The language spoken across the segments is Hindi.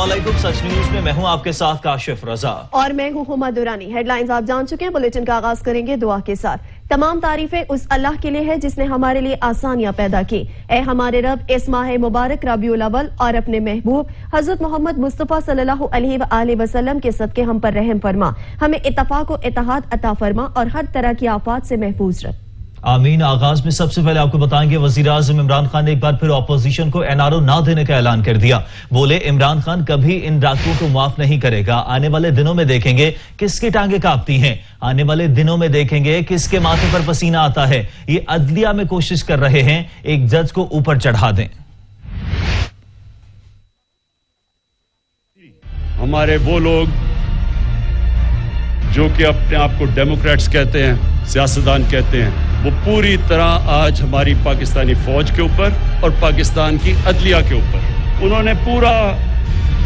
अस्सलामुअलैकुम। सच न्यूज में मैं हूं आपके साथ काशिफ रजा और मैं हूं हुमा दुरानी। हेडलाइंस आप जान चुके हैं। बुलेटिन का आगाज करेंगे दुआ के साथ। तमाम तारीफें उस अल्लाह के लिए है जिसने हमारे लिए आसानियां पैदा की। ए हमारे रब, इस माह मुबारक रबीउल अव्वल और अपने महबूब हजरत मोहम्मद मुस्तफा सल्लल्लाहु अलैहि वसल्लम के सदके हम पर रहम फरमा, हमें इत्तफाक व इत्तेहाद अता फरमा और हर तरह की आफात से महफूज रख। आमीन। आगाज में सबसे पहले आपको बताएंगे वजीर आजम इमरान खान ने एक बार फिर ऑपोजिशन को एनआरओ ना देने का ऐलान कर दिया। बोले इमरान खान कभी इन डाकुओं को माफ नहीं करेगा। आने वाले दिनों में देखेंगे किसकी टांगे कांपती हैं। आने वाले दिनों में देखेंगे किसके माथे पर पसीना आता है। ये अदलिया में कोशिश कर रहे हैं एक जज को ऊपर चढ़ा दें। हमारे वो लोग जो कि अपने आप को डेमोक्रेट्स कहते हैं, सियासतदान कहते हैं, वो पूरी तरह आज हमारी पाकिस्तानी फौज के ऊपर और पाकिस्तान की अदलिया के ऊपर उन्होंने पूरा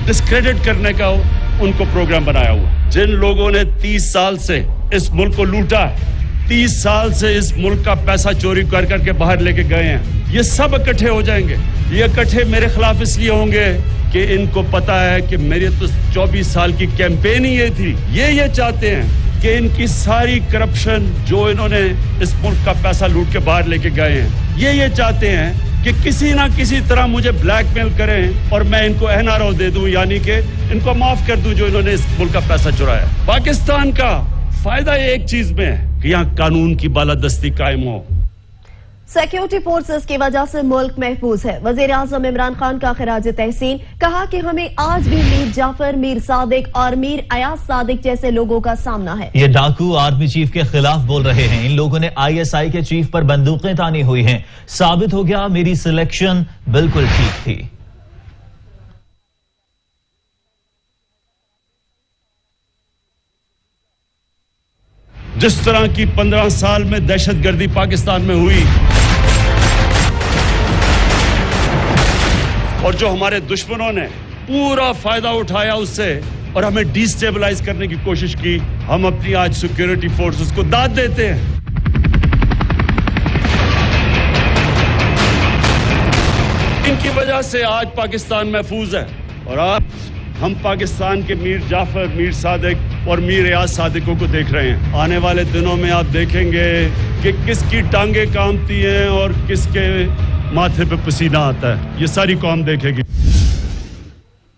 डिस्क्रेडिट करने का उनको प्रोग्राम बनाया हुआ। जिन लोगों ने 30 साल से इस मुल्क को लूटा है, 30 साल से इस मुल्क का पैसा चोरी कर करके बाहर लेके गए हैं, ये सब इकट्ठे हो जाएंगे। ये इकट्ठे मेरे खिलाफ इसलिए होंगे कि इनको पता है कि मेरी तो 24 साल की कैंपेन ही ये थी। ये चाहते हैं कि इनकी सारी करप्शन जो इन्होंने इस मुल्क का पैसा लूट के बाहर लेके गए हैं, ये चाहते हैं कि किसी ना किसी तरह मुझे ब्लैकमेल करें और मैं इनको एनआरओ दे दूं, यानी कि इनको माफ कर दूं जो इन्होंने इस मुल्क का पैसा चुराया। पाकिस्तान का फायदा एक चीज में है कि यहाँ कानून की बालादस्ती कायम हो। सिक्योरिटी फोर्सेस की वजह से मुल्क महफूज है। वजीर आजम इमरान खान का खिराज तहसीन, कहा कि हमें आज भी मीर जाफर, मीर सादिक और मीर अयाज सादिक जैसे लोगों का सामना है। ये डाकू आर्मी चीफ के खिलाफ बोल रहे हैं। इन लोगों ने ISI के चीफ पर बंदूकें तानी हुई हैं। साबित हो गया मेरी सिलेक्शन बिल्कुल ठीक थी। जिस तरह की 15 साल में दहशतगर्दी पाकिस्तान में हुई और जो हमारे दुश्मनों ने पूरा फायदा उठाया उससे और हमें डिस्टेबलाइज करने की कोशिश की, हम अपनी आज सिक्योरिटी फोर्सेस को दाद देते हैं। इनकी वजह से आज पाकिस्तान महफूज है और आज हम पाकिस्तान के मीर जाफर, मीर सादिक और मीर अयाज सादिकों को देख रहे हैं। आने वाले दिनों में आप देखेंगे कि किसकी टांगे कांपती हैं और किसके माथे पे पसीना आता है। ये सारी कौम देखेगी।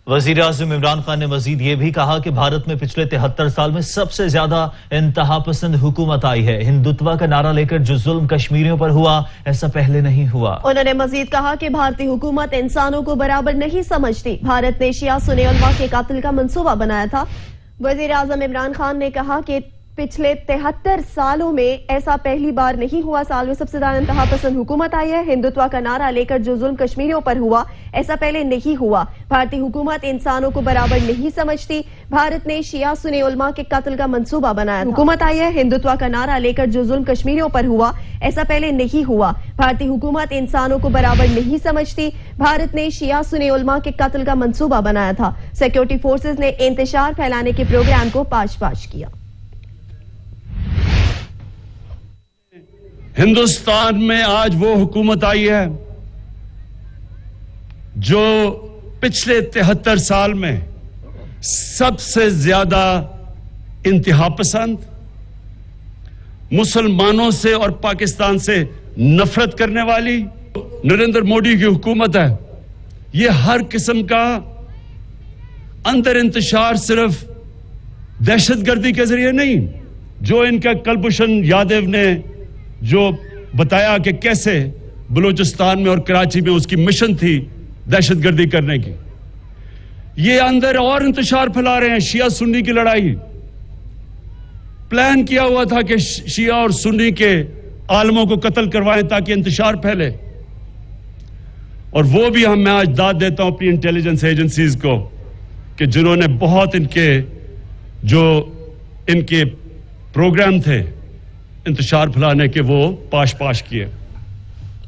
वजीर आजम इमरान खान ने मजीद ये भी कहा कि भारत में पिछले 73 साल में सबसे ज्यादा इंतहा पसंद हुकूमत आई है। हिंदुत्व का नारा लेकर जो जुल्म कश्मीरियों पर हुआ, ऐसा पहले नहीं हुआ। उन्होंने मजीद कहा कि भारतीय हुकूमत इंसानों को बराबर नहीं समझती। भारत ने शिया सुन्नी उलमा के कातिल का मंसूबा बनाया था। वजीर आजम इमरान खान ने कहा कि पिछले 73 सालों में ऐसा पहली बार नहीं हुआ। साल में सबसे ज्यादा इंतहा पसंद हुकूमत आई है। हिंदुत्व का नारा लेकर जो जुल्म कश्मीरियों पर हुआ, ऐसा पहले नहीं हुआ। भारतीय हुकूमत इंसानों को बराबर नहीं समझती। भारत ने शिया सुन्नी उलमा के कत्ल का मंसूबा बनाया। हुकूमत आई है। हिंदुत्व का नारा लेकर जो जुल्म कश्मीरियों पर हुआ, ऐसा पहले नहीं हुआ। भारतीय हुकूमत इंसानों को बराबर नहीं समझती। भारत ने शिया सुन्नी उलमा के कत्ल का मंसूबा बनाया था। सिक्योरिटी फोर्सेज ने इंतशार फैलाने के प्रोग्राम को पाश किया। हिंदुस्तान में आज वो हुकूमत आई है जो पिछले 73 साल में सबसे ज्यादा इंतहा पसंद, मुसलमानों से और पाकिस्तान से नफरत करने वाली नरेंद्र मोदी की हुकूमत है। ये हर किस्म का अंदर इंतशार सिर्फ दहशतगर्दी के जरिए नहीं, जो इनका कुलभूषण यादव ने जो बताया कि कैसे बलूचिस्तान में और कराची में उसकी मिशन थी दहशतगर्दी करने की, ये अंदर और इंतशार फैला रहे हैं। शिया सुन्नी की लड़ाई प्लान किया हुआ था कि शिया और सुन्नी के आलमों को कत्ल करवाएं ताकि इंतशार फैले, और वो भी मैं आज दाद देता हूं अपनी इंटेलिजेंस एजेंसीज को कि जिन्होंने बहुत इनके प्रोग्राम थे इंतशार फैलाने के, वो पाश किए।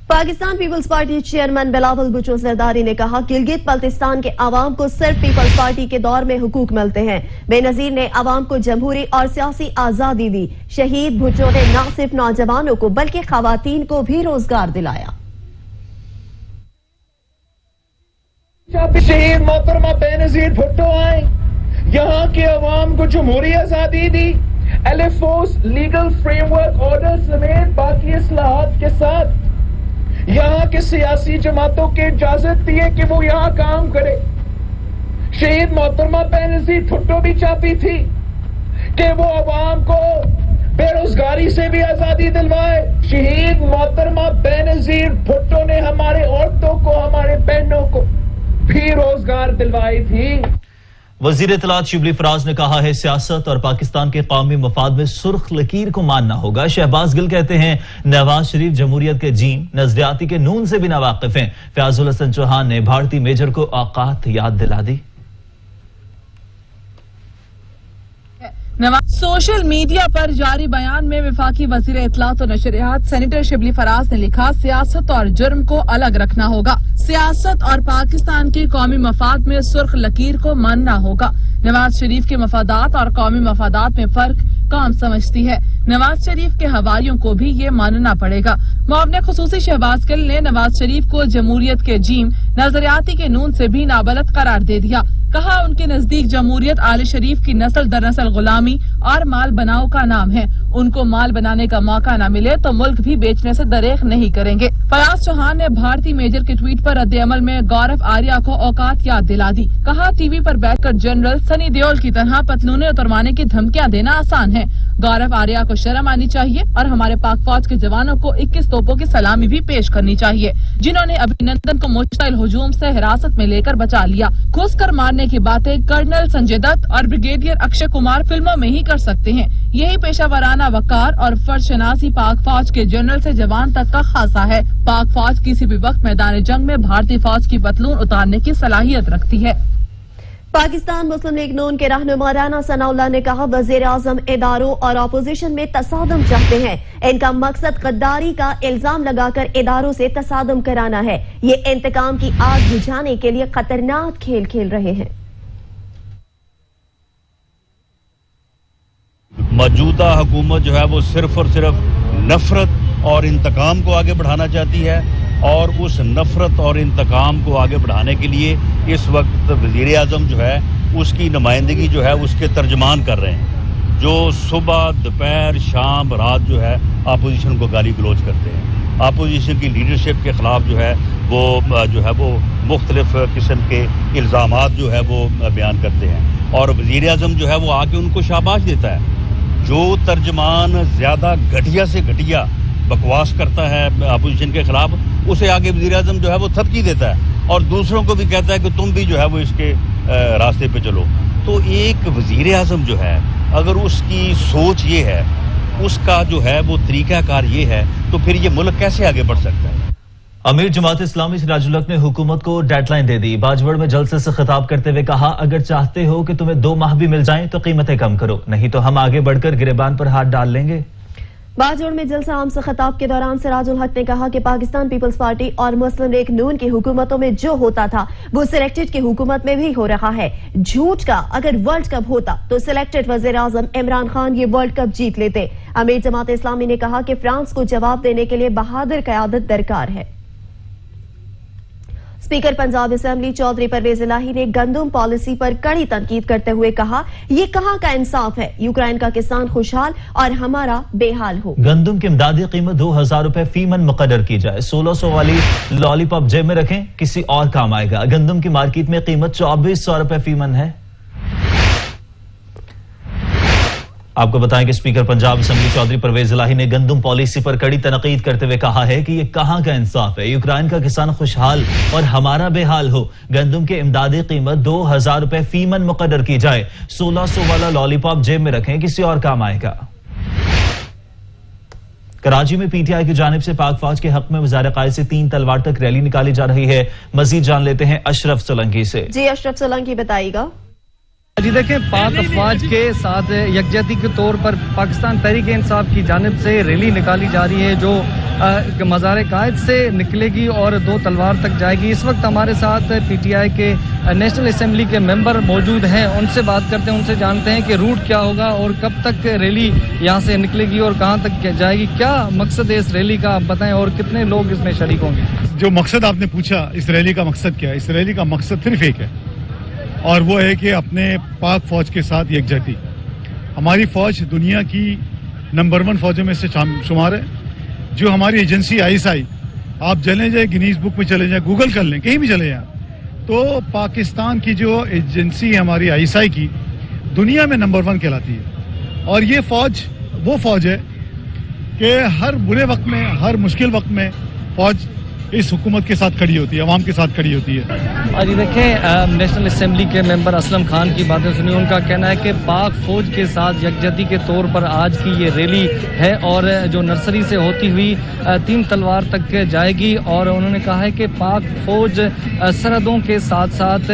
Pakistan peoples party chairman Bilawal Bhutto Zardari ने कहा गिलगित बल्तिस्तान के अवाम को सिर्फ पीपल्स पार्टी के दौर में हुकूक मिलते हैं। बेनजीर ने अवाम को जमहूरी और सियासी आजादी दी। शहीद भुट्टो ने न सिर्फ नौजवानों को बल्कि खवातीन को भी रोजगार दिलाया। शहीद मोहतरमा बेनजीर भुट्टो आए, यहाँ के अवाम को जमहूरी आजादी दी, एलएफओस लीगल फ्रेमवर्क ऑर्डर समेत बाकी इस्लाहात के साथ यहाँ के सियासी जमातों के इजाजत दिए कि वो यहाँ काम करे। शहीद मोहतरमा बेनजीर भुट्टो भी चाहती थी कि वो अवाम को बेरोजगारी से भी आजादी दिलवाए। शहीद मोहतरमा बेनजीर भुट्टो ने हमारे औरतों को, हमारे बहनों को भी रोजगार दिलवाई थी। वजीर इत्तलात शिबली फराज ने कहा है सियासत और पाकिस्तान के कौमी मफाद में सुर्ख लकीर को मानना होगा। शहबाज गिल कहते हैं नवाज शरीफ जमहूरियत के जीन नजरियाती के नून से भी नावाकिफ हैं। फयाजुल हसन चौहान ने भारतीय मेजर को औकात याद दिला दी। सोशल मीडिया पर जारी बयान में वफाकी वजीर इत्तलात और नशरियात सेनेटर शिबली फराज ने लिखा, सियासत और जुर्म को अलग रखना होगा। सियासत और पाकिस्तान के कौमी मफाद में सुर्ख लकीर को मानना होगा। नवाज शरीफ के मफादात और कौमी मफादात में फर्क कौम समझती है। नवाज शरीफ के हवारियों को भी ये मानना पड़ेगा। मुआवने खुसूसी शहबाज गिल ने नवाज शरीफ को जमहूरियत के जीम नजरियाती के नून से भी नाबलद करार दे दिया। कहा उनके नजदीक जमहूरियत आले शरीफ की नस्ल दर नस्ल गुलामी और माल बनाओ का नाम है। उनको माल बनाने का मौका न मिले तो मुल्क भी बेचने से दरेख नहीं करेंगे। फयाज चौहान ने भारतीय मेजर के ट्वीट पर रद्द-ए-अमल में गौरव आर्या को औकात याद दिला दी। कहा टीवी पर बैठकर जनरल सनी देओल की तरह पतलूने उतरवाने की धमकियां देना आसान है। गौरव आर्या को शर्म आनी चाहिए और हमारे पाक फौज के जवानों को 21 तोपों की सलामी भी पेश करनी चाहिए, जिन्होंने अभिनंदन को मुश्तइल हुजूम से हिरासत में लेकर बचा लिया। घुस कर मारने की बातें कर्नल संजय दत्त और ब्रिगेडियर अक्षय कुमार फिल्मों में ही कर सकते हैं। यही पेशावराना वकार और फर्शनासी पाक फौज के जनरल से जवान तक का खासा है। पाक फौज किसी भी वक्त मैदान जंग में भारतीय फौज की पतलून उतारने की सलाहियत रखती है। पाकिस्तान मुस्लिम लीग नून के रहनुमा राना सनाउल्लाह ने कहा, वजीर आजम इदारों और अपोजिशन में तसादम चाहते हैं। इनका मकसद गद्दारी का इल्जाम लगाकर इदारों से तसादम कराना है। ये इंतकाम की आग बुझाने के लिए खतरनाक खेल खेल रहे हैं। मौजूदा हुकूमत जो है वो सिर्फ और सिर्फ नफरत और इंतकाम को आगे बढ़ाना चाहती है, और उस नफरत और इंतकाम को आगे बढ़ाने के लिए इस वक्त वज़ीर आज़म जो है उसकी नुमाइंदगी जो है उसके तर्जमान कर रहे हैं, जो सुबह दोपहर शाम रात जो है अपोजिशन को गाली गलौज करते हैं। अपोजिशन की लीडरशिप के ख़िलाफ़ जो है वो मुख्तलिफ किस्म के इल्ज़ामात जो है वो बयान करते हैं, और वज़ीर आज़म जो है वो आके उनको शाबाश देता है। जो तर्जमान ज़्यादा घटिया से घटिया बकवास करता है अपोजिशन के खिलाफ, उसे आगे वज़ीर आज़म जो है वो थपकी देता है और दूसरों को भी कहता है कि तुम भी जो है वो इसके रास्ते पे चलो। तो एक वज़ीर आज़म जो है अगर उसकी सोच ये है, उसका जो है वो तरीक़ाकार ये है, तो फिर ये मुल्क कैसे आगे बढ़ सकता है। अमीर जमात इस्लामी सिराजुल हक ने हुकूमत को डेडलाइन दे दी। बाजवड़ में जलसे से खिताब करते हुए कहा, अगर चाहते हो कि तुम्हें 2 माह भी मिल जाएं तो कीमतें कम करो, नहीं तो हम आगे बढ़कर गिरेबान पर हाथ डाल लेंगे। बाजवड़ में जलसा आम से खिताब के दौरान सिराजुल हक ने कहा कि पाकिस्तान पीपल्स पार्टी और मुस्लिम लीग नून की हुकूमतों में जो होता था वो सिलेक्टेड की हुकूमत में भी हो रहा है। झूठ का अगर वर्ल्ड कप होता तो सिलेक्टेड वजीर आजम इमरान खान ये वर्ल्ड कप जीत लेते। अमीर जमात इस्लामी ने कहा कि फ्रांस को जवाब देने के लिए बहादुर क़यादत दरकार है। स्पीकर पंजाब असेंबली चौधरी परवेज इलाही ने गंदम पॉलिसी पर कड़ी तनकीद करते हुए कहा, ये कहां का इंसाफ है, यूक्रेन का किसान खुशहाल और हमारा बेहाल हो। गंदम की इमदादी कीमत 2000 रुपए फी मन मुकर्रर की जाए। 1600 वाली लॉलीपॉप जेब में रखें, किसी और काम आएगा। गंदम की मार्केट में कीमत 2400 रुपए फी मन है। आपको बताएं कि स्पीकर पंजाब असेंबली चौधरी परवेज इलाही ने गंदम पॉलिसी पर कड़ी तनकीद करते हुए कहा है कि ये कहां का इंसाफ है, यूक्रेन का किसान खुशहाल और हमारा बेहाल हो। गंदम की इमदादी कीमत 2000 रुपए फी मन मुकर्रर की जाए। 1600 वाला लॉलीपॉप जेब में रखें, किसी और काम आएगा। कराची में पीटीआई की जानिब से पाक फौज के हक में वज़ार-ए-क़ायद से 3 तलवार तक रैली निकाली जा रही है। मजीद जान लेते हैं अशरफ सोलंकी से। जी अशरफ सोलंकी बताइएगा। जी देखें, पाक अफवाज के साथ यकजहती के तौर पर पाकिस्तान तहरीक इंसाफ की जानिब से रैली निकाली जा रही है, जो मज़ार कायद से निकलेगी और 2 तलवार तक जाएगी। इस वक्त हमारे साथ पीटीआई के नेशनल असेंबली के मेंबर मौजूद हैं, उनसे बात करते हैं, उनसे जानते हैं कि रूट क्या होगा और कब तक रैली यहाँ से निकलेगी और कहाँ तक जाएगी। क्या मकसद है इस रैली का, आप बताएं, और कितने लोग इसमें शरीक होंगे? जो मकसद आपने पूछा, इस रैली का मकसद क्या है? इस रैली का मकसद सिर्फ एक है और वो है कि अपने पाक फौज के साथ यकजहती। हमारी फौज दुनिया की नंबर 1 फौजों में से शुमार है। जो हमारी एजेंसी ISI, आप चले जाए गिनीज बुक में चले जाए, गूगल कर लें, कहीं भी चले जाए, तो पाकिस्तान की जो एजेंसी है हमारी ISI की, दुनिया में नंबर 1 कहलाती है। और ये फौज वो फौज है कि हर बुरे वक्त में, हर मुश्किल वक्त में फौज इस हुकूमत के साथ खड़ी होती है, अवाम के साथ खड़ी होती है। और ये देखें, नेशनल असेंबली के मेंबर असलम खान की बातें सुनी। उनका कहना है कि पाक फौज के साथ यकजहती के तौर पर आज की ये रैली है और जो नर्सरी से होती हुई 3 तलवार तक जाएगी। और उन्होंने कहा है कि पाक फौज सरहदों के साथ साथ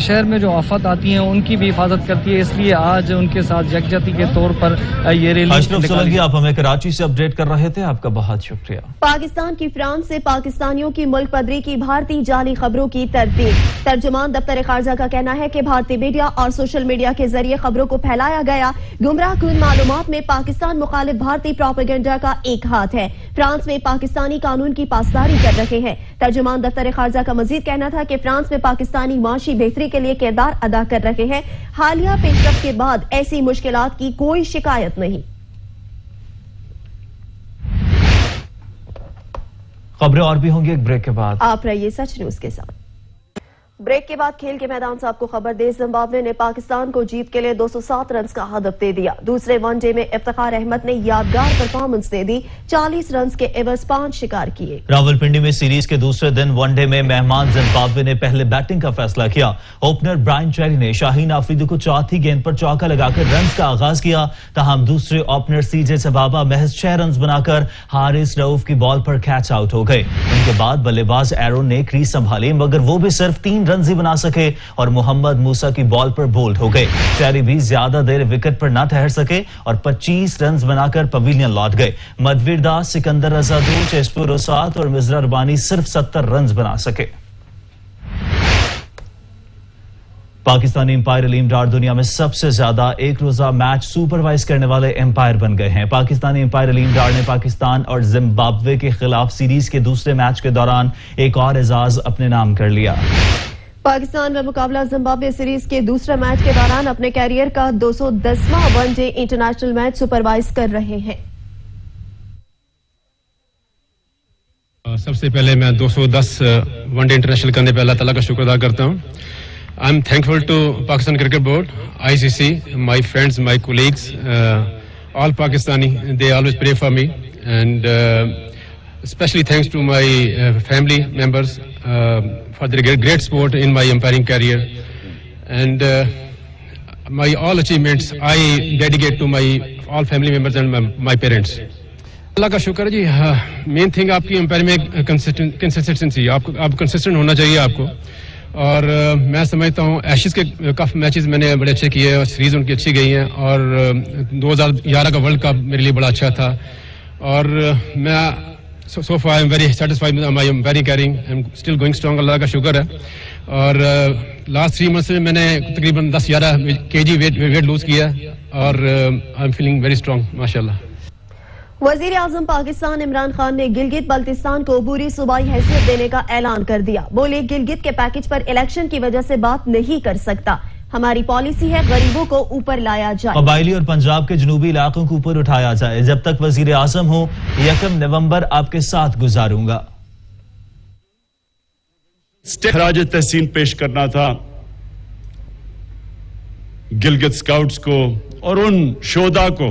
शहर में जो आफत आती हैं उनकी भी हिफाजत करती है, इसलिए आज उनके साथ यकजहती के तौर पर ये रैली। अशरफ सोलंकी, आप हमें कराची से अपडेट कर रहे थे, आपका बहुत शुक्रिया। पाकिस्तान की फ्रांस से पाकिस्तानियों की मुल्क पदरी की भारतीय जाली खबरों की तरतीब। तर्जुमान दफ्तर खारजा का कहना है कि भारतीय मीडिया और सोशल मीडिया के जरिए खबरों को फैलाया गया गुमराह कुन मालूमात में पाकिस्तान मुखालिफ भारतीय प्रोपेगेंडा का एक हाथ है। फ्रांस में पाकिस्तानी कानून की पासदारी कर रहे हैं। तर्जुमान दफ्तर खारजा का मजीद कहना था कि फ्रांस में पाकिस्तानी माशी बेहतरी के लिए किरदार अदा कर रहे हैं। हालिया पेशरफ के बाद ऐसी मुश्किलात की कोई शिकायत नहीं। खबरें और भी होंगी एक ब्रेक के बाद। आप रहिए सच न्यूज के साथ। ब्रेक के बाद खेल के मैदान से आपको खबर दे, जिम्बाब्वे ने पाकिस्तान को जीत के लिए 207 रन का हदफ दे दिया। दूसरे वनडे में इफ्तिखार अहमद ने यादगार परफॉर्मेंस दे दी, 40 रन के एवज 5 शिकार किए। रावलपिंडी में सीरीज के दूसरे दिन वनडे में मेहमान जिम्बाब्वे ने पहले बैटिंग का फैसला किया। ओपनर ब्रायन चेरी ने शाहीन आफरीदी को चौथी गेंद पर चौका लगाकर रन का आगाज किया। तहम दूसरे ओपनर सीजे सबाबा महज 6 रन बनाकर हारिस रऊफ की बॉल पर कैच आउट हो गए। उनके बाद बल्लेबाज एरोन ने क्रीज संभाली, मगर वो भी सिर्फ 3 रन ही बना सके और मोहम्मद मूसा की बॉल पर बोल्ड हो गए। चेरी भी ज्यादा देर विकेट पर न ठहर सके और 25 रन बनाकर पवेलियन लौट गए। मदवीर दास, सिकंदर रजा 2, चेस्पुर 7 और मिजरा रबानी सिर्फ 70 रन बना सके। पाकिस्तानी एम्पायर अलीम डार दुनिया में सबसे ज्यादा एक रोजा मैच सुपरवाइज करने वाले एम्पायर बन गए हैं। पाकिस्तानी एम्पायर अलीम डार ने पाकिस्तान और जिम्बाब्वे के खिलाफ सीरीज के दूसरे मैच के दौरान एक और एजाज अपने नाम कर लिया। पाकिस्तान में मुकाबला जिम्बाब्वे सीरीज के दूसरे मैच के दौरान अपने कैरियर का 210वां वनडे इंटरनेशनल मैच सुपरवाइज कर रहे हैं। सबसे पहले मैं 210 वनडे इंटरनेशनल करने पे अल्लाह ताला का शुक्र अदा करता हूँ। I am thankful to Pakistan cricket board, ICC, my friends, my colleagues, all Pakistani, they always pray for me and especially thanks to my family members for their great support in my umpiring career, and my all achievements I dedicate to my all family members and my parents. अल्लाह का शुक्र जी। मेन थिंग आपकी अंपायर में कंसिस्टेंसी, आप कंसिस्टेंट होना चाहिए आपको। और मैं समझता हूँ एशेज के काफ़ी मैचेस मैंने बड़े अच्छे किए और सीरीज उनकी अच्छी गई हैं और 2011 का वर्ल्ड कप मेरे लिए बड़ा अच्छा था। और मैं so far I am very satisfied with my umpiring career. I am still going strong, अल्लाह का शुक्र है। और लास्ट 3 मंथ्स में मैंने तकरीबन 10-11 kg वेट लूज किया और I am feeling very strong माशाल्लाह। वजीर आजम पाकिस्तान इमरान खान ने गिलगित बल्तिस्तान को बुरी सूबाई हैसियत देने का ऐलान कर दिया। बोले, गिलगित के पैकेज पर इलेक्शन की वजह से बात नहीं कर सकता। हमारी पॉलिसी है गरीबों को ऊपर लाया जाए, कबायली और पंजाब के जनूबी इलाकों को ऊपर उठाया जाए। जब तक वजीर आजम हो 1 नवंबर आपके साथ गुजारूंगा। खराज तहसीन पेश करना था गिलगित स्काउट्स को और उन शोधा को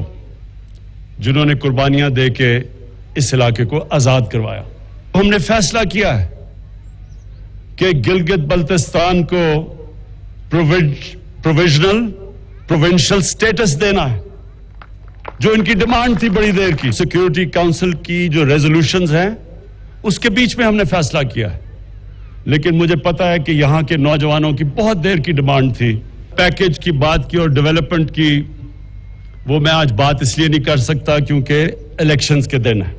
जिन्होंने कुर्बानियां दे के इस इलाके को आजाद करवाया। हमने फैसला किया है कि गिलगित बल्तिस्तान को प्रोविंशियल स्टेटस देना है, जो इनकी डिमांड थी बड़ी देर की। सिक्योरिटी काउंसिल की जो रेजोल्यूशंस हैं उसके बीच में हमने फैसला किया है, लेकिन मुझे पता है कि यहां के नौजवानों की बहुत देर की डिमांड थी। पैकेज की बात की और डेवलपमेंट की वो मैं आज बात इसलिए नहीं कर सकता क्योंकि इलेक्शंस के दिन है।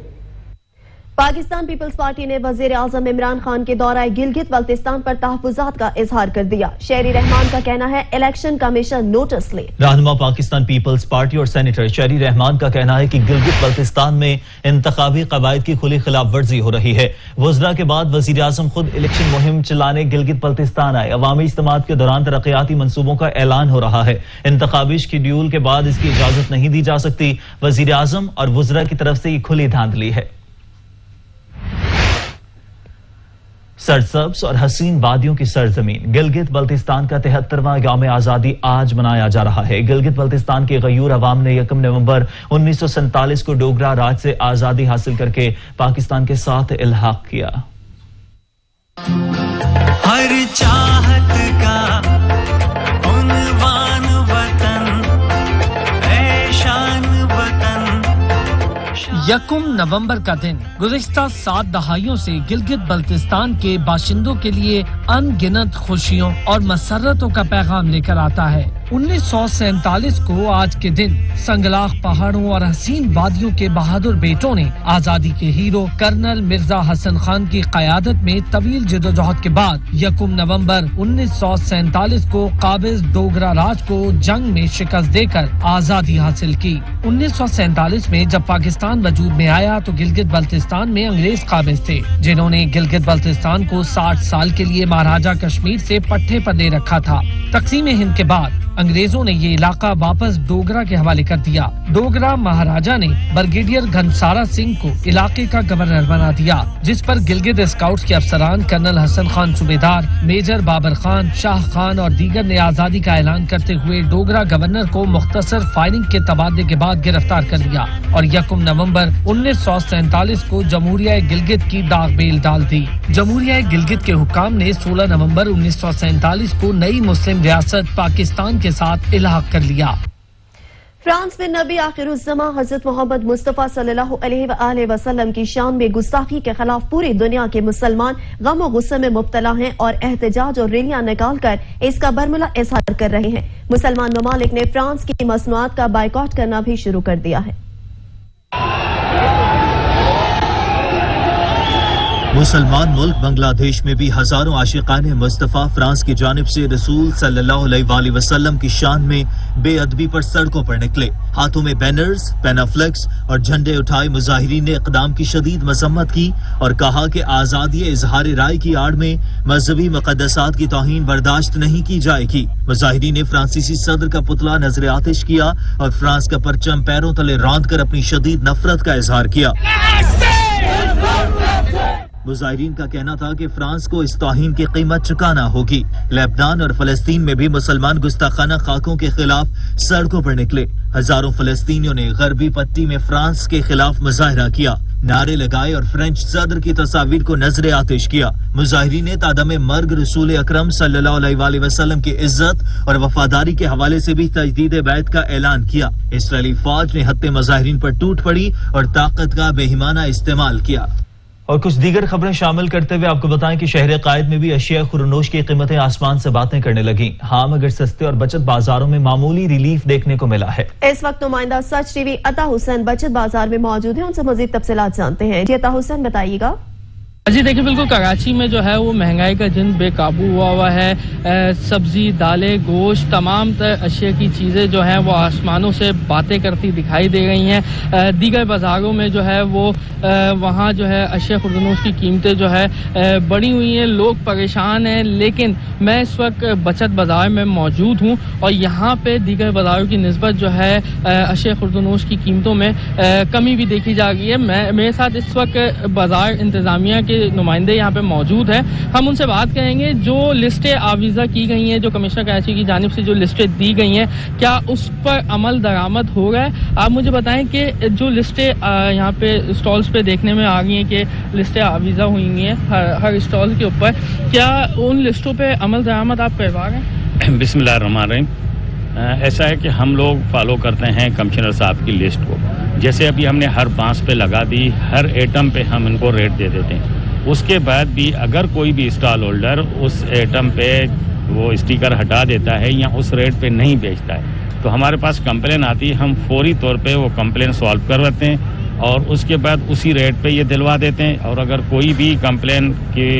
पाकिस्तान पीपल्स पार्टी ने वजीर आजम इमरान खान के दौरा गिलगित बल्तिस्तान पर तहफुजात का इजहार कर दिया। शेरी रहमान का कहना है इलेक्शन कमीशन नोटिस ले। रहनुमा पाकिस्तान पीपल्स पार्टी और सेनेटर शेरी रहमान का कहना है कि गिलगित बल्तिस्तान में इंतखाबी कवायद की खुली खिलाफ वर्जी हो रही है। वज़रा के बाद वजीर आजम खुद इलेक्शन मुहिम चलाने गिलगित बल्तिस्तान आए। अवामी इज्तिमात के दौरान तरक्याती मंसूबों का ऐलान हो रहा है। इंतखाबी शेड्यूल के बाद इसकी इजाजत नहीं दी जा सकती। वजीर आजम और वज़रा की तरफ से ये खुली धांधली है। सरसब्ज और हसीन वादियों की सरजमीन गिलगित बल्तिस्तान का 73वां यौम आजादी आज मनाया जा रहा है। गिलगित बल्तिस्तान के गयूर अवाम ने 1 नवंबर 1947 को डोगरा राज से आजादी हासिल करके पाकिस्तान के साथ इल्हाक किया। हर चाहत का उन्वान वतन, ऐशान वतन। 1 नवंबर का दिन गुज़िश्ता 7 दहाइयों से गिलगित बल्तिस्तान के बाशिंदों के लिए अनगिनत खुशियों और मसरतों का पैगाम लेकर आता है। 1947 को आज के दिन संगलाख पहाड़ों और हसीन वादियों के बहादुर बेटों ने आजादी के हीरो कर्नल मिर्जा हसन खान की क़यादत में तवील जदोजहद के बाद 1 नवंबर 1947 को काबिज डोगरा राज को जंग में शिकस्त देकर आजादी हासिल की। 1947 में जब पाकिस्तान वजूद में आया तो गिलगित बल्तिस्तान में अंग्रेज काबिज थे, जिन्होंने गिलगित बल्तिस्तान को 60 साल के लिए महाराजा कश्मीर से पट्टे पर ले रखा था। तक़सीम हिंद के बाद अंग्रेजों ने ये इलाका वापस डोगरा के हवाले कर दिया। डोगरा महाराजा ने ब्रिगेडियर घनसारा सिंह को इलाके का गवर्नर बना दिया, जिस पर गिलगित स्काउट्स के अफसरान कर्नल हसन खान सूबेदार, मेजर बाबर खान, शाह खान और दीगर ने आजादी का ऐलान करते हुए डोगरा गवर्नर को मुख्तसर फायरिंग के तबादले के बाद गिरफ्तार कर लिया और 1 नवंबर 1947 को जमहूरिया गिलगित की दाग बेल डाल दी। जमहूरिया गिलगित के हुक्काम ने 16 नवंबर 1947 को नई मुस्लिम रियासत पाकिस्तान के साथ इल्हाक कर लिया। फ्रांस में नबी आखिरुज़्ज़मा हज़रत मोहम्मद मुस्तफ़ा सल्लल्लाहु अलैहि वसल्लम की शान में गुस्ताखी के खिलाफ पूरी दुनिया के मुसलमान गम और गुस्से में मुब्तला हैं और एहतजाज और रैलियां निकालकर इसका बरमला इज़हार कर रहे हैं। मुसलमान ममालिक ने फ्रांस की मसनूआत का बायकॉट करना भी शुरू कर दिया है। मुसलमान मुल्क बांग्लादेश में भी हजारों आशिकाने मुस्तफा फ्रांस की जानिब से रसूल सल्लल्लाहु अलैहि वसल्लम की शान में बेअदबी पर सड़कों पर निकले। हाथों में बैनर्स, पैनाफ्लेक्स और झंडे उठाए मुजाहिरीन ने इक़दाम की शदीद मजम्मत की और कहा कि आजादी इजहार राय की आड़ में मजहबी मुक़द्दसात की तौहीन बर्दाश्त नहीं की जाएगी। मुजाहिरीन ने फ्रांसीसी सदर का पुतला नजर आतिश किया और फ्रांस का परचम पैरों तले रौंद कर अपनी शदीद नफरत का इजहार किया। मुजाहिरीन का कहना था कि फ्रांस को इस तौहीन की कीमत चुकाना होगी। लेबनान और फलस्तीन में भी मुसलमान गुस्ताखाना खाकों के खिलाफ सड़कों पर निकले। हजारों फलस्तीनियों ने गरबी पट्टी में फ्रांस के खिलाफ मुजाहरा किया, नारे लगाए और फ्रेंच सदर की तस्वीर को नजरे आतिश किया। मुजाहिरीन ने तादम मर्ग रसूल अकरम सल्लल्लाहु अलैहि वसल्लम की इज्जत और वफादारी के हवाले से भी तजदीद बैत का ऐलान किया। इसराइली फौज ने हत्ते मुजाहिरीन पर टूट पड़ी और ताकत का बेईमाना इस्तेमाल किया। और कुछ दीगर खबरें शामिल करते हुए आपको बताएं कि शहर कायद में भी अशिया खुरनोश की कीमतें आसमान से बातें करने लगी। हाँ, मगर सस्ते और बचत बाजारों में मामूली रिलीफ देखने को मिला है। इस वक्त नुमाइंदा सच टीवी अता हुसैन बचत बाजार में मौजूद है, उनसे मजीद तफसीलात जानते हैं। जी अता हुसैन, बताइएगा। जी देखिए, बिल्कुल कराची में जो है वो महंगाई का जिन बेकाबू हुआ है। सब्जी, दालें, गोश्त, तमाम अशिया की चीज़ें जो हैं वो आसमानों से बातें करती दिखाई दे रही हैं। दीगर बाज़ारों में जो है वो वहाँ जो है अशिया खुर्दनोश की कीमतें जो है बढ़ी हुई हैं, लोग परेशान हैं। लेकिन मैं इस वक्त बचत बाज़ार में मौजूद हूँ और यहाँ पे दीगर बाज़ारों की निस्बत जो है अशिया खुर्दनोश की कीमतों में कमी भी देखी जा रही है। मेरे साथ इस वक्त बाज़ार इंतज़ामिया के नुमाइंदे यहाँ पे मौजूद हैं। हम उनसे बात करेंगे जो लिस्टें आवीज़ा की गई हैं, जो कमिश्नर कराची की जानिब से जो लिस्टें दी गई हैं, क्या उस पर अमल दरामद हो रहा है। आप मुझे बताएं कि जो लिस्टें यहाँ पे स्टॉल्स पे देखने में आ गई हैं कि लिस्टें आवीज़ा हुई हैं हर स्टॉल के ऊपर, क्या उन लिस्टों पे अमल दरामद आप करवा रहे हैं? बिस्मिल्लाहिर्रहमानिर्रहीम। ऐसा है कि हम लोग फॉलो करते हैं कमिश्नर साहब की लिस्ट को। जैसे अभी हमने हर बांस पे लगा दी, हर एटम पे हम इनको रेट दे देते हैं। उसके बाद भी अगर कोई भी स्टॉल होल्डर उस एटम पे वो स्टिकर हटा देता है या उस रेट पे नहीं बेचता है तो हमारे पास कंप्लेन आती है। हम फौरी तौर पे वो कंप्लेन सॉल्व करवाते हैं और उसके बाद उसी रेट पे ये दिलवा देते हैं। और अगर कोई भी कंप्लेन की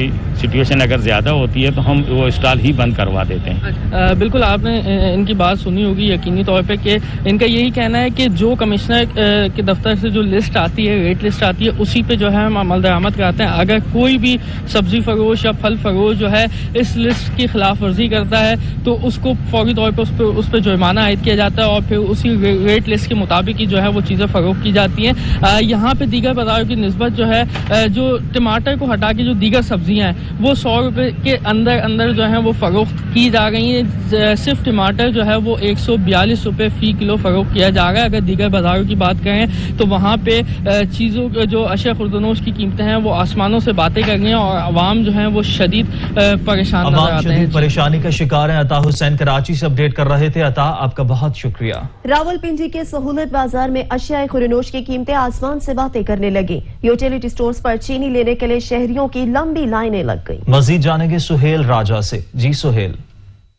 सिचुएशन अगर ज़्यादा होती है तो हम वो स्टॉल ही बंद करवा देते हैं। बिल्कुल, आपने इनकी बात सुनी होगी यकीनी तौर पे कि इनका यही कहना है कि जो कमिश्नर के दफ्तर से जो लिस्ट आती है, रेट लिस्ट आती है, उसी पे जो है हम अमल दरामद कराते हैं। अगर कोई भी सब्जी फरोश या फल फरोश जो है इस लिस्ट की खिलाफ वर्जी करता है तो उसको फौरी तौर पर उस पर जुर्माना आयद किया जाता है और फिर उसी रेट लिस्ट के मुताबिक ही जो है वो चीज़ें फरोख्त की जाती हैं। यहाँ पे दीगर बाजारों की निस्बत जो है, जो टमाटर को हटा के जो दीगर सब्जियां हैं वो 100 रुपये के अंदर जो है वो फरोख्त की जा रही हैं। सिर्फ टमाटर जो है वो 142 रुपये फी किलो फरोख्त किया जा रहा है। अगर दीगर बाजारों की बात करें तो वहाँ पे चीज़ों जो अशिया खुर्दनोश की कीमतें हैं वो आसमानों से बातें कर रही हैं और आवाम जो है वो शदीद परेशान नजर आते हैं। परेशानी का शिकार है। अता हुसैन कराची से अपडेट कर रहे थे। अता, आपका बहुत शुक्रिया। रावलपिंडी के सहूलत बाजार में अशिया खुर्दनोश की कीमतें आसमान से बातें करने लगी। यूटिलिटी स्टोर्स पर चीनी लेने के लिए शहरियों की लंबी लाइनें लग गई। मजीद जानेंगे सुहेल राजा से। जी सुहेल।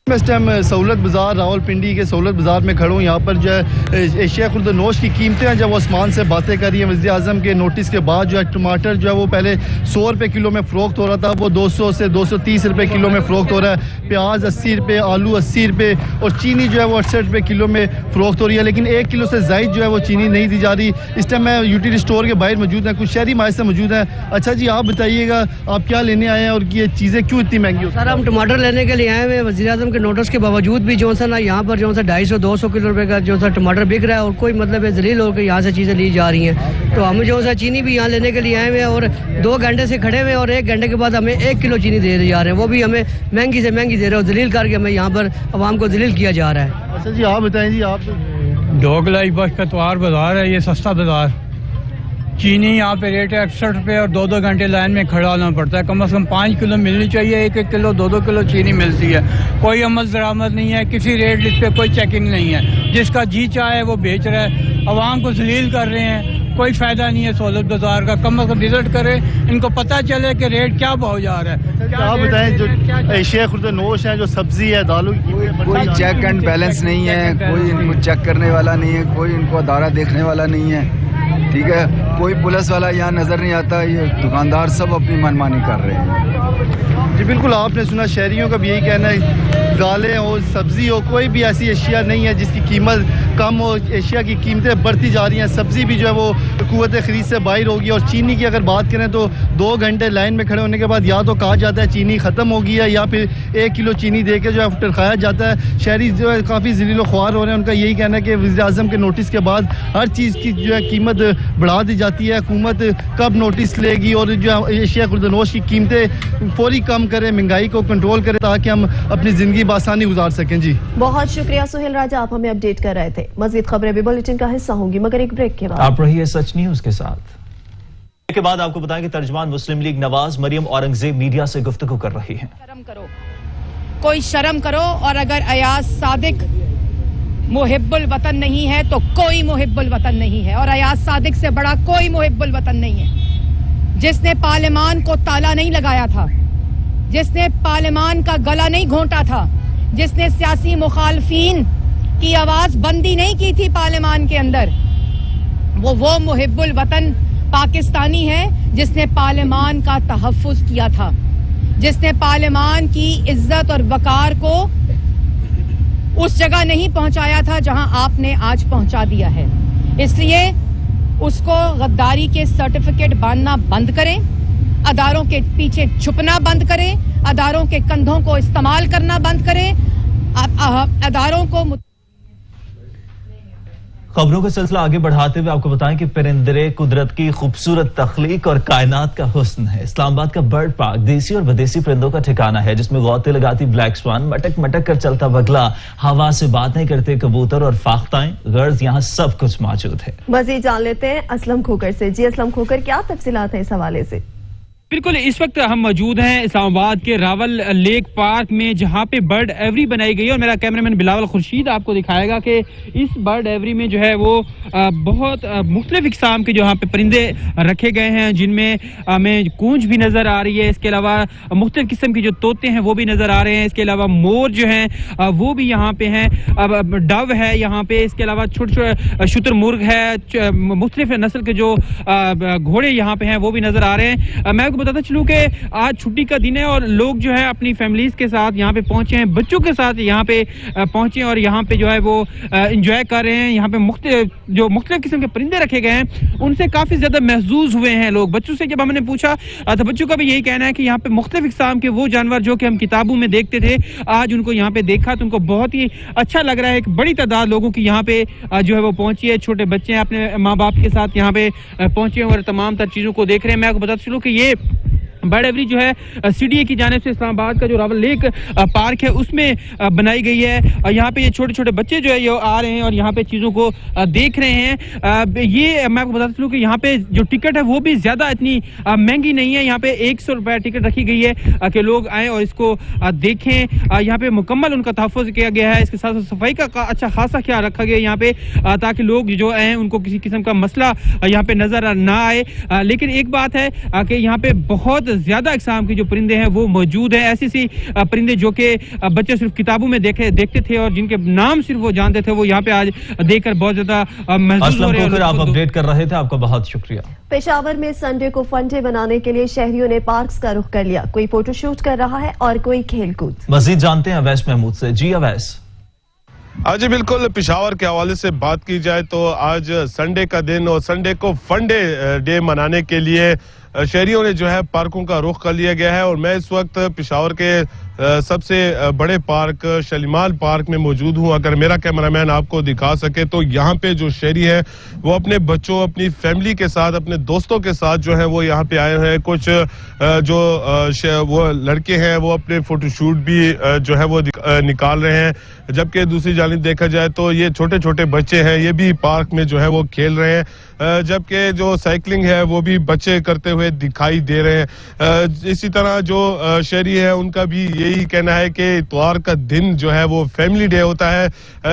मैं इस टाइम सहूलत बाजार रावलपिंडी के सहूलत बाजार में खड़ा हूँ। यहाँ पर जो है एशिया खुर्दनोश की कीमतें हैं जब वो आसमान से बातें कर रही हैं। वज़ीर आज़म के नोटिस के बाद जो है टमाटर जो है वो पहले 100 रुपये किलो में फ़रोख्त हो रहा था, वो 200 से 230 रुपये किलो में फ़रोख्त हो रहा है। प्याज 80 रुपये, आलू 80 रुपये और चीनी जो है वो 68 रुपये किलो में फ़रोख्त हो रही है। लेकिन 1 किलो से ज़ायद जो है वो चीनी नहीं दी जा रही। इस टाइम मैं यूटिलिटी स्टोर के बाहर मौजूद हैं, कुछ शहरी हमारे से मौजूद हैं। अच्छा जी, आप बताइएगा आप क्या लेने आए हैं और ये चीज़ें क्यों इतनी महंगी? सर, हम टमाटर लेने के लिए आए हुए हैं। वज़ीर आज़म के नोटिस के बावजूद भी जो सा ना यहाँ पर जो सा 250-200 किलो रुपए का जो सा टमाटर बिक रहा है और कोई मतलब है जलील होकर यहाँ से चीज़ें ली जा रही हैं। तो हम जो सा चीनी भी यहाँ लेने के लिए आए हुए हैं और 2 घंटे से खड़े हुए और 1 घंटे के बाद हमें 1 किलो चीनी दे जा रहे हैं, वो भी हमें महंगी से महंगी दे रहे हो, जलील करके हमें यहाँ पर आवाम को जलील किया जा रहा है। अच्छा जी, आप बताएं जी। आप ढोकलाई बस कतवार बाजार है, ये सस्ता बाजार। चीनी यहाँ पे रेट है 61 रुपये और 2-2 घंटे लाइन में खड़ा होना पड़ता है। कम से कम 5 किलो मिलनी चाहिए, 1-1 किलो 2-2 किलो चीनी मिलती है। कोई अमल दरामद नहीं है, किसी रेट लिस्ट पे कोई चेकिंग नहीं है। जिसका जी चाहे वो बेच रहा है, आवाम को जलील कर रहे हैं। कोई फायदा नहीं है सहूलत बाजार का। कम से कम विजिट करे, इनको पता चले कि रेट क्या भाव जा रहा है। क्या बताएं, जो एशिया खुर्दनोश है, जो सब्जी है, दालों की कोई चेक एंड बैलेंस नहीं है, कोई इनको चेक करने वाला नहीं है, कोई इनको अदारा देखने वाला नहीं है। ठीक है, कोई पुलिस वाला यहाँ नजर नहीं आता। ये दुकानदार सब अपनी मनमानी कर रहे हैं। जी बिल्कुल, आपने सुना, शहरियों का भी यही कहना है। दालें हो, सब्जी हो, कोई भी ऐसी एशिया नहीं है जिसकी कीमत कम हो। एशिया की कीमतें बढ़ती जा रही हैं। सब्जी भी जो है वो कुव्वत खरीद से बाहर होगी। और चीनी की अगर बात करें तो 2 घंटे लाइन में खड़े होने के बाद या तो कहा जाता है चीनी ख़त्म हो गई है या फिर 1 किलो चीनी दे के जो है टरखाया जाता है। शहरी जो है काफ़ी ज़लील ख्वार हो रहे हैं। उनका यही कहना है कि वज़ीर आज़म के नोटिस के बाद हर चीज़ की जो है कीमत बढ़ा दी जाती है। हुकूमत कब नोटिस लेगी और जो है एशिया खुर्दनोश की कीमतें फौरी कम करे, महंगाई को कंट्रोल करे ताकि हम अपनी ज़िंदगी बआसानी गुजार सकें। जी बहुत शुक्रिया सुहेल राजा, आप हमें अपडेट कर रहे थे। मजीद खबरें भी बुलेटिन का हिस्सा होंगी मगर एक ब्रेक के बाद। आप रहिए सच न्यूज के साथ। के बाद आपको बताएं कि तर्जमान मुस्लिम लीग नवाज मरियम औरंगजेब मीडिया से गुफ्तगू कर रही हैं। शर्म करो, कोई शर्म करो। और अगर अयाज सादिक मुहिब्बुल वतन नहीं है तो कोई मुहिब्बुल वतन नहीं है। और अयाज सादिक से बड़ा कोई मुहिब्बुल वतन नहीं है। जिसने पार्लियामान को ताला नहीं लगाया था, जिसने पार्लियामान का गला नहीं घोंटा था, जिसने सियासी मुखालफीन की आवाज बंदी नहीं की थी पार्लियामान के अंदर, वो मुहिब्बुल वतन पाकिस्तानी है जिसने पार्लियामान का तहफ्फुज किया था, जिसने पार्लियामान की इज्जत और वकार को उस जगह नहीं पहुंचाया था जहां आपने आज पहुंचा दिया है। इसलिए उसको गद्दारी के सर्टिफिकेट बांधना बंद करें, अदारों के पीछे छुपना बंद करें, अदारों के कंधों को इस्तेमाल करना बंद करें, अदारों को। खबरों का सिलसिला आगे बढ़ाते हुए आपको बताएं कि परिंदे कुदरत की खूबसूरत तख्लीक और कायनात का हुस्न है। इस्लामाबाद का बर्ड पार्क देसी और विदेशी परिंदों का ठिकाना है, जिसमें गौते लगाती ब्लैक स्वान, मटक मटक कर चलता बगला, हवा से बातें करते कबूतर और फाख्ताएं, गर्ज, यहाँ सब कुछ मौजूद है। मजीद जान लेते हैं असलम खोकर से। जी असलम खोकर, क्या तफसीलात है इस हवाले से? बिल्कुल, इस वक्त हम मौजूद हैं इस्लामाबाद के रावल लेक पार्क में, जहां पे बर्ड एवरी बनाई गई है और मेरा कैमरामैन बिलावल खुर्शीद आपको दिखाएगा कि इस बर्ड एवरी में जो है वो बहुत मुख्तलिफ इक़साम के जो यहाँ पे परिंदे रखे गए हैं, जिनमें हमें कूंज भी नज़र आ रही है। इसके अलावा मुख्तलिफ किस्म के जो तोते हैं वो भी नज़र आ रहे हैं। इसके अलावा मोर जो हैं वो भी यहाँ पे हैं, डव है यहाँ पे। इसके अलावा छोटे छोटे शुतुरमुर्ग है, मुख्तलिफ नस्ल के जो घोड़े यहाँ पे हैं वो भी नज़र आ रहे हैं। मैं बताता चलूं कि आज छुट्टी का दिन है और लोग जो है अपनी फैमिलीज के साथ यहाँ पे पहुंचे हैं, बच्चों के साथ यहाँ पे पहुंचे हैं और यहाँ पे जो है वो एंजॉय कर रहे हैं। यहाँ पे मुख्तलिफ किस्म के परिंदे रखे गए हैं, उनसे काफी ज्यादा महजूज हुए हैं लोग। बच्चों से जब हमने पूछा तो बच्चों का भी यही कहना है कि यहाँ पे मुख्तलिफ किस्म के वो जानवर जो कि हम किताबों में देखते थे, आज उनको यहाँ पे देखा तो उनको बहुत ही अच्छा लग रहा है। एक बड़ी तादाद लोगों की यहाँ पे जो है वो पहुंची है, छोटे बच्चे अपने माँ बाप के साथ यहाँ पे पहुंचे हैं और तमाम तर चीजों को देख रहे हैं। मैं आपको बताता चलूं कि ये बर्ड एवरी जो है सीडीए की जानिब से इस्लामाबाद का जो रावल लेक पार्क है उसमें बनाई गई है। और यहाँ पे ये छोटे छोटे बच्चे जो है ये आ रहे हैं और यहाँ पे चीज़ों को देख रहे हैं। ये मैं आपको बताता चलूं कि यहाँ पे जो टिकट है वो भी ज़्यादा इतनी महंगी नहीं है। यहाँ पे 100 रुपये टिकट रखी गई है कि लोग आएँ और इसको देखें। यहाँ पे मुकम्मल उनका तहफ़्फ़ुज़ किया गया है। इसके साथ सफाई का अच्छा खासा ख्याल रखा गया है यहाँ पे, ताकि लोग जो आए उनको किसी किस्म का मसला यहाँ पे नज़र ना आए। लेकिन एक बात है कि यहाँ पे बहुत ज्यादा इक़साम के जो परिंदे हैं वो मौजूद हैं। ऐसी परिंदे जो कि बच्चे सिर्फ किताबों में देखते थे और जिनके नाम सिर्फ वो जानते थे, वो यहाँ पे आज देखकर बहुत ज्यादा महसूस हो रहे हैं। आप अपडेट कर रहे थे, आपका बहुत शुक्रिया। पेशावर में संडे को फन डे बनाने के लिए शहरियों ने पार्क्स का रुख कर लिया। कोई फोटोशूट कर रहा है और कोई खेल कूद। मजीद जानते हैं अवैस महमूद से। जी अवैस। जी बिल्कुल, पेशावर के हवाले से बात की जाए तो आज संडे का दिन और संडे को फन डे मनाने के लिए शहरियों ने जो है पार्कों का रुख कर लिया गया है। और मैं इस वक्त पेशावर के सबसे बड़े पार्क शालीमार पार्क में मौजूद हूं। अगर मेरा कैमरामैन आपको दिखा सके तो यहाँ पे जो शहरी है वो अपने बच्चों, अपनी फैमिली के साथ, अपने दोस्तों के साथ जो है वो यहाँ पे आए हैं। कुछ जो वो लड़के हैं वो अपने फोटोशूट भी जो है वो निकाल रहे हैं, जबकि दूसरी जानिब देखा जाए तो ये छोटे छोटे बच्चे हैं, ये भी पार्क में जो है वो खेल रहे हैं। जबकि जो साइकिलिंग है वो भी बच्चे करते हुए दिखाई दे रहे हैं। इसी तरह जो शहरी है उनका भी यही कहना है कि इतवार का दिन जो है वो फैमिली डे होता है,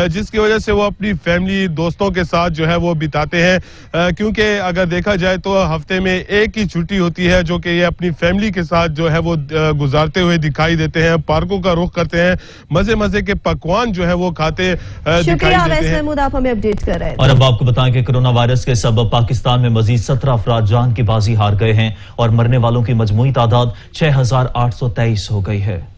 जिसकी वजह से वो अपनी फैमिली दोस्तों के साथ जो है वो बिताते हैं। क्योंकि अगर देखा जाए तो हफ्ते में एक ही छुट्टी होती है जो कि ये अपनी फैमिली के साथ जो है वो गुजारते हुए दिखाई देते हैं, पार्कों का रुख करते हैं, मजे मजे के पकवान जो है वो खाते दिखाई देते हैं। महमूद, आप हमें अपडेट कर रहे हैं। और अब आपको बताएं कि कोरोना वायरस के सबब पाकिस्तान में मजीद 17 अफराद जान की बाजी हार गए हैं और मरने वालों की मजमूई तादाद 6823 हो गई है।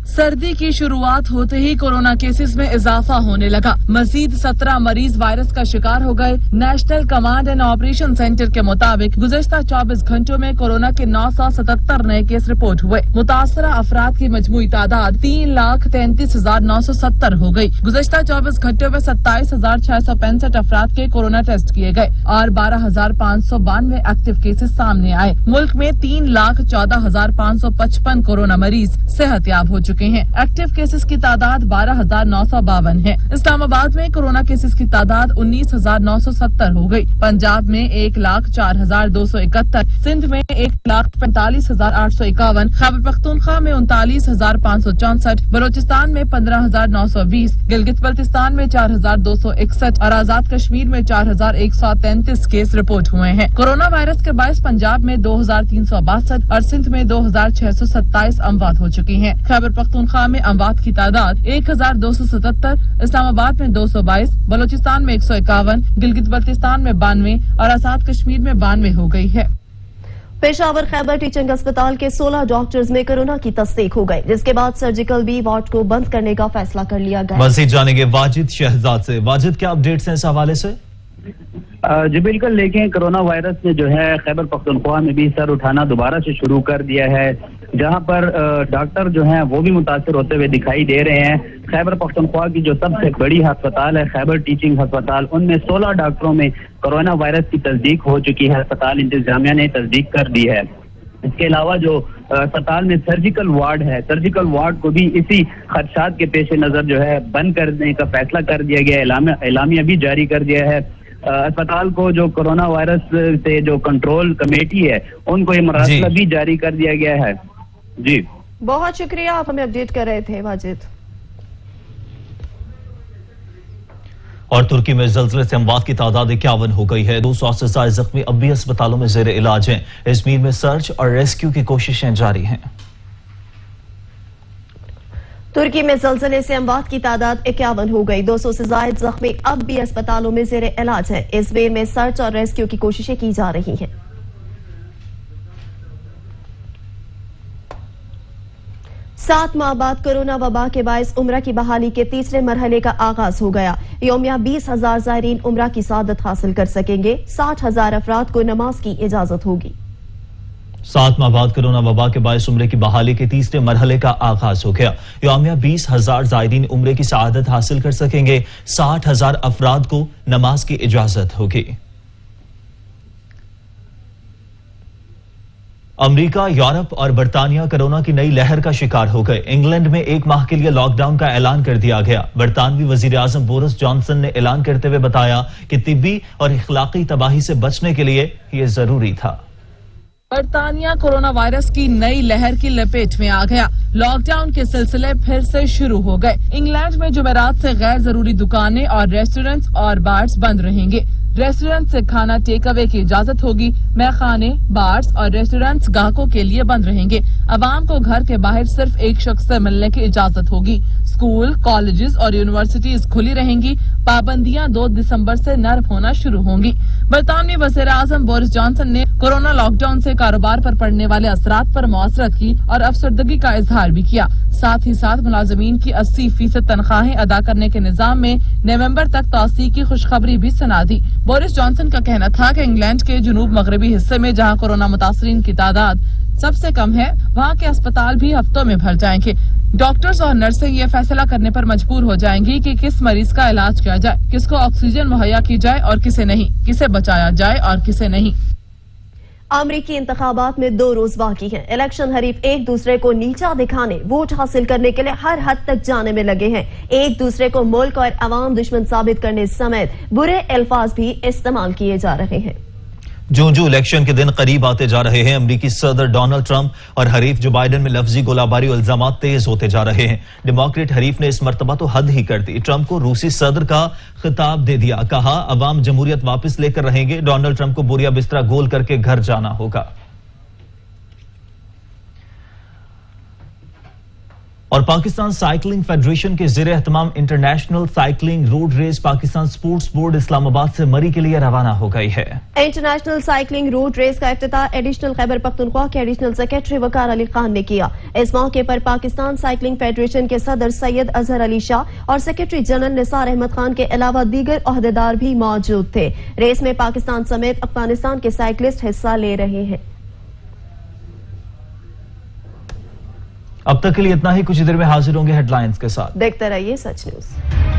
सर्दी की शुरुआत होते ही कोरोना केसेस में इजाफा होने लगा। मजीद 17 मरीज वायरस का शिकार हो गए। National command and operation centre के मुताबिक गुज़श्ता 24 घंटों में कोरोना के 977 नए केस रिपोर्ट हुए। मुतासरा अफराद की मजमूई तादाद 3,33,970 हो गई। गुज़श्ता 24 घंटों में 27,665 अफराद के कोरोना टेस्ट किए गए और 12,592 एक्टिव केसेस सामने आए। मुल्क में 3,14,555 कोरोना मरीज सेहतयाब हो चुके हैं। एक्टिव केसेस की तादाद 12,952 है। इस्लामाबाद में कोरोना केसेस की तादाद 19,970 हो गई। पंजाब में 1,04,271, सिंध में 1,45,851, खैबर पख्तूनख्वा में 39,564, बलोचिस्तान में 15,920, गिलगित बल्तिस्तान में 4,261 और आजाद कश्मीर में 4,133 केस रिपोर्ट हुए हैं। कोरोना वायरस के बायस पंजाब में 2,362 और सिंध में 2,627 अमवात हो चुकी हैं। खैबर पख्तूनख्वा में अमवात की तादाद 1,277, इस्लामाबाद में 222, बलोचिस्तान में 151, गिलगित बल्तिस्तान में 92 और आजाद कश्मीर में 92 हो गई है। पेशावर खैबर टीचिंग अस्पताल के 16 डॉक्टर्स में कोरोना की तस्दीक हो गई, जिसके बाद सर्जिकल बी वार्ड को बंद करने का फैसला कर लिया गया। मजीद जानेंगे वाजिद शहजाद से। वाजिद, क्या अपडेट्स हैं इस हवाले से? जी बिल्कुल, लेकिन कोरोना वायरस ने जो है खैबर पख्तूनख्वा में भी सर उठाना दोबारा से शुरू कर दिया है, जहां पर डॉक्टर जो हैं वो भी मुतासर होते हुए दिखाई दे रहे हैं। खैबर पख्तूनख्वा की जो सबसे बड़ी अस्पताल है खैबर टीचिंग अस्पताल, उनमें 16 डॉक्टरों में कोरोना वायरस की तस्दीक हो चुकी है। अस्पताल इंतजामिया ने तस्दीक कर दी है। इसके अलावा जो अस्पताल में सर्जिकल वार्ड है, सर्जिकल वार्ड को भी इसी खदशात के पेश नजर जो है बंद करने का फैसला कर दिया गया है। एलामिया भी जारी कर दिया है। अस्पताल को जो कोरोना वायरस से जो कंट्रोल कमेटी है उनको ये मरासला भी जारी कर दिया गया है। जी बहुत शुक्रिया, आप हमें अपडेट कर रहे थे वाजिद। और तुर्की में ज़लज़ले से अमवात की तादाद 51 हो गई है। 200 से ज्यादा जख्मी अब भी अस्पतालों में ज़ेर इलाज हैं। इज़मीर में सर्च और रेस्क्यू की कोशिशें जारी हैं। तुर्की में ज़लज़ले से अमवात की तादाद 51 हो गई। 200 से ज्यादा जख्मी अब भी अस्पतालों में ज़ेर इलाज हैं। इज़मीर में सर्च और रेस्क्यू की कोशिशें की जा रही हैं। 7 माह बाद कोरोना वबा के बायस उम्रा की बहाली के तीसरे मरहले का आगाज हो गया। यौमिया 20,000 ज़ायरीन उम्रा की सादत हासिल कर सकेंगे। 60,000 अफराद को नमाज की इजाजत होगी। 7 माह बाद कोरोना वबा के बायस उम्रे की बहाली के तीसरे मरहले का आगाज हो गया। यौमिया 20,000 ज़ायरीन उम्रे की सआदत हासिल कर सकेंगे। 60,000 अफराद को नमाज की इजाजत होगी। अमेरिका, यूरोप और बरतानिया कोरोना की नई लहर का शिकार हो गए। इंग्लैंड में 1 माह के लिए लॉकडाउन का ऐलान कर दिया गया। बरतानवी वजीर आजम बोरिस जॉनसन ने ऐलान करते हुए बताया कि तिब्बी और इखलाकी तबाही से बचने के लिए यह जरूरी था। बरतानिया कोरोना वायरस की नई लहर की लपेट में आ गया। लॉकडाउन के सिलसिले फिर से शुरू हो गए। इंग्लैंड में जुमेरात से गैर जरूरी दुकानें और रेस्टोरेंट्स और बार्स बंद रहेंगे। रेस्टोरेंट से खाना टेक अवे की इजाजत होगी। मैखाने, बार्स और रेस्टोरेंट्स ग्राहकों के लिए बंद रहेंगे। अवाम को घर के बाहर सिर्फ एक शख्स से मिलने की इजाजत होगी। स्कूल, कॉलेजेस और यूनिवर्सिटीज खुली रहेंगी। पाबंदियां 2 दिसंबर से नरम होना शुरू होंगी। बरतानवी वज़ीर आज़म बोरिस जॉनसन ने कोरोना लॉकडाउन से कारोबार पर पड़ने वाले असरात पर मुआसरत की और अफसरदगी का इजहार भी किया। साथ ही साथ मुलाजमीन की 80% तनख्वाहें अदा करने के निजाम में नवंबर तक तौसीक की खुशखबरी भी सुना दी। बोरिस जॉनसन का कहना था कि इंग्लैंड के जनूब मगरबी हिस्से में जहां कोरोना मुतासरीन की तादाद सबसे कम है, वहां के अस्पताल भी हफ्तों में भर जाएंगे। डॉक्टर्स और नर्सें ये फैसला करने पर मजबूर हो जाएंगी कि किस मरीज का इलाज किया जाए, किसको ऑक्सीजन मुहैया की जाए और किसे नहीं, किसे बचाया जाए और किसे नहीं। अमरीकी इंतखाबात में 2 रोज बाकी हैं। इलेक्शन हरीफ एक दूसरे को नीचा दिखाने, वोट हासिल करने के लिए हर हद तक जाने में लगे हैं। एक दूसरे को मुल्क और अवाम दुश्मन साबित करने समेत बुरे अल्फाज भी इस्तेमाल किए जा रहे हैं। जो इलेक्शन के दिन करीब आते जा रहे हैं, अमेरिकी सदर डोनाल्ड ट्रंप और हरीफ जो बाइडेन में लफ्जी गोलाबारी और इल्जामात तेज होते जा रहे हैं। डेमोक्रेट हरीफ ने इस मर्तबा तो हद ही कर दी। ट्रंप को रूसी सदर का खिताब दे दिया। कहा अवाम जमहूरियत वापस लेकर रहेंगे। डोनाल्ड ट्रंप को बोरिया बिस्तरा गोल करके घर जाना होगा। और पाकिस्तान साइकिलिंग फेडरेशन के ज़ेरे एहतमाम international cycling road race Pakistan sports board Islamabad से मरी के लिए रवाना हो गई है। इंटरनेशनल साइकिलिंग रोड रेस का इफ्तिताह एडिशनल खैबर पख्तूनख्वा के एडिशनल सेक्रेटरी वकार अली खान ने किया। इस मौके पर पाकिस्तान साइकिलिंग फेडरेशन के सदर सैयद अजहर अली शाह और सेक्रेटरी जनरल निसार अहमद खान के अलावा दीगर ओहदेदार भी मौजूद थे। रेस में पाकिस्तान समेत अफगानिस्तान के साइकिलिस्ट हिस्सा ले रहे हैं। अब तक के लिए इतना ही। कुछ देर में हाजिर होंगे हेडलाइंस के साथ। देखते रहिए सच न्यूज।